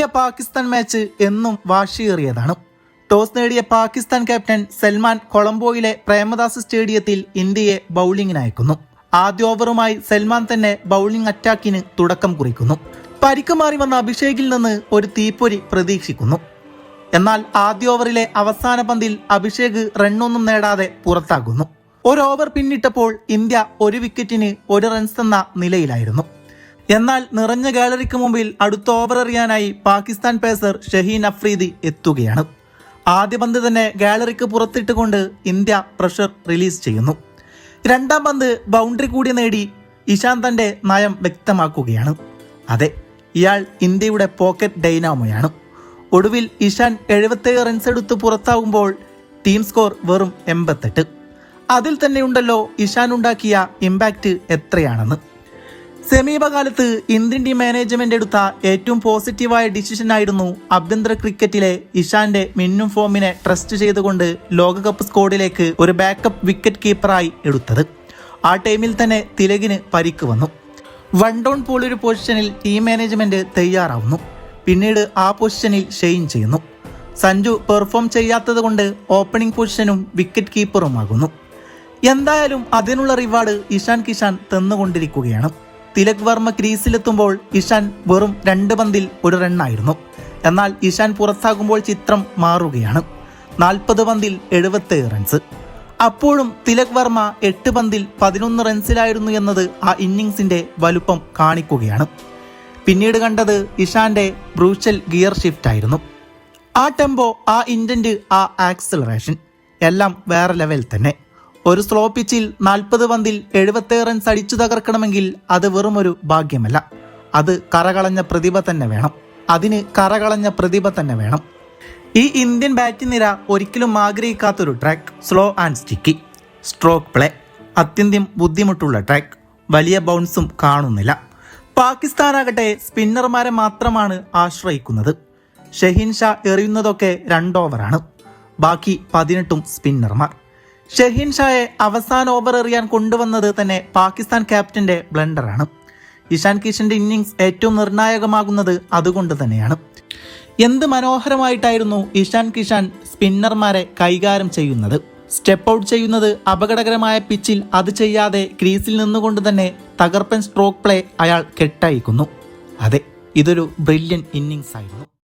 India Pakistan match എന്നും വാശിയേറിയതാണ്. Toss നേടിയ Pakistan captain Salman കൊളംബോയിലെ Premadas സ്റ്റേഡിയത്തിൽ ഇന്ത്യയെ ബൗളിംഗിന് അയക്കുന്നു. ആദ്യ ഓവറുമായി സൽമാൻ തന്നെ ബൗളിംഗ് അറ്റാക്കിന് തുടക്കം കുറിക്കുന്നു. പരിക്ക് മാറി വന്ന അഭിഷേകിൽ നിന്ന് ഒരു തീപ്പൊരി പ്രതീക്ഷിക്കുന്നു. എന്നാൽ ആദ്യ ഓവറിലെ അവസാന പന്തിൽ അഭിഷേക് റണ്ണൊന്നും നേടാതെ പുറത്താകുന്നു. ഒരു ഓവർ പിന്നിട്ടപ്പോൾ ഇന്ത്യ ഒരു വിക്കറ്റിന് 1 റൺസ് എന്ന നിലയിലായിരുന്നു. എന്നാൽ നിറഞ്ഞ ഗാലറിക്ക് മുമ്പിൽ അടുത്ത ഓവർ എറിയാനായി പാകിസ്ഥാൻ പേസർ ഷഹീൻ അഫ്രീദി എത്തുകയാണ്. ആദ്യ പന്ത് തന്നെ ഗാലറിക്ക് പുറത്തിട്ടുകൊണ്ട് ഇന്ത്യ പ്രഷർ റിലീസ് ചെയ്യുന്നു. രണ്ടാം പന്ത് ബൗണ്ടറി കൂടി നേടി ഇഷാൻ തന്റെ നയം വ്യക്തമാക്കുകയാണ്. അതെ, ഇയാൾ ഇന്ത്യയുടെ പോക്കറ്റ് ഡൈനാമോയാണ്. ഒടുവിൽ ഇഷാൻ 77 റൺസ് എടുത്ത് പുറത്താകുമ്പോൾ ടീം സ്കോർ വെറും 88. അതിൽ തന്നെയുണ്ടല്ലോ ഇഷാൻ ഉണ്ടാക്കിയ ഇമ്പാക്റ്റ് എത്രയാണെന്ന്. സമീപകാലത്ത് ഇന്ത്യൻ ടീം മാനേജ്മെന്റ് എടുത്ത ഏറ്റവും പോസിറ്റീവായ ഡിസിഷനായിരുന്നു ആഭ്യന്തര ക്രിക്കറ്റിലെ ഇഷാന്റെ മിന്നും ഫോമിനെ ട്രസ്റ്റ് ചെയ്തുകൊണ്ട് ലോകകപ്പ് സ്ക്വാഡിലേക്ക് ഒരു ബാക്കപ്പ് വിക്കറ്റ് കീപ്പറായി എടുത്തത്. ആ ടൈമിൽ തന്നെ തിലകിന് പരിക്ക് വന്നു. 1 ഡൗൺ പോലൊരു പൊസിഷനിൽ ടീം മാനേജ്മെന്റ് തയ്യാറാവുന്നു. പിന്നീട് ആ പൊസിഷനിൽ ഷെയ്ൻ ചെയ്യുന്നു. സഞ്ജു പെർഫോം ചെയ്യാത്തത് കൊണ്ട് ഓപ്പണിംഗ് പൊസിഷനും വിക്കറ്റ് കീപ്പറുമാകുന്നു. എന്തായാലും അതിനുള്ള റിവാർഡ് ഇഷാൻ കിഷാൻ തന്നുകൊണ്ടിരിക്കുകയാണ്. തിലക് വർമ്മ ക്രീസിലെത്തുമ്പോൾ ഇഷാൻ വെറും 2 പന്തിൽ 1 റണ്ണായിരുന്നു. എന്നാൽ ഇഷാൻ പുറത്താകുമ്പോൾ ചിത്രം മാറുകയാണ്. 40 പന്തിൽ 77 റൺസ്. അപ്പോഴും തിലക് വർമ്മ 8 പന്തിൽ 11 റൺസിലായിരുന്നു എന്നത് ആ ഇന്നിങ്സിന്റെ വലുപ്പം കാണിക്കുകയാണ്. പിന്നീട് കണ്ടത് ഇഷാന്റെ ബ്രൂഷ്യൽ ഗിയർ ഷിഫ്റ്റ് ആയിരുന്നു. ആ ടെമ്പോ, ആ ഇൻറ്റന്റ്, ആ ആക്സിലറേഷൻ എല്ലാം വേറെ ലെവൽ തന്നെ. ഒരു സ്ലോ പിച്ചിൽ 40 പന്തിൽ 77 റൺസ് അടിച്ചു തകർക്കണമെങ്കിൽ അത് വെറും ഒരു ഭാഗ്യമല്ല. അത് കറകളഞ്ഞ പ്രതിഭ തന്നെ വേണം. ഈ ഇന്ത്യൻ ബാറ്റിംഗ് നിര ഒരിക്കലും ആഗ്രഹിക്കാത്തൊരു track. Slow and sticky stroke play, അത്യന്തം ബുദ്ധിമുട്ടുള്ള ട്രാക്ക്. വലിയ ബൗൺസും കാണുന്നില്ല. പാകിസ്ഥാനാകട്ടെ സ്പിന്നർമാരെ മാത്രമാണ് ആശ്രയിക്കുന്നത്. ഷഹീൻ ഷാ എറിയുന്നതൊക്കെ 2 ഓവറാണ്. ബാക്കി 18ഉം സ്പിന്നർമാർ. ഷഹീൻ ഷായെ അവസാന ഓവർ എറിയാൻ കൊണ്ടുവന്നത് തന്നെ പാകിസ്ഥാൻ ക്യാപ്റ്റന്റെ ബ്ലണ്ടറാണ്. ഇഷാൻ കിഷന്റെ ഇന്നിങ്സ് ഏറ്റവും നിർണായകമാകുന്നത് അതുകൊണ്ട് തന്നെയാണ്. എന്ത് മനോഹരമായിട്ടായിരുന്നു ഇഷാൻ കിഷാൻ സ്പിന്നർമാരെ കൈകാര്യം ചെയ്യുന്നത്. സ്റ്റെപ്പ് ഔട്ട് ചെയ്യുന്നത് അപകടകരമായ പിച്ചിൽ അത് ചെയ്യാതെ ക്രീസിൽ നിന്നുകൊണ്ട് തന്നെ തകർപ്പൻ സ്ട്രോക്ക് പ്ലേ അയാൾ കെട്ടയക്കുന്നു. അതെ, ഇതൊരു ബ്രില്യൻ ഇന്നിങ്സ് ആയിരുന്നു.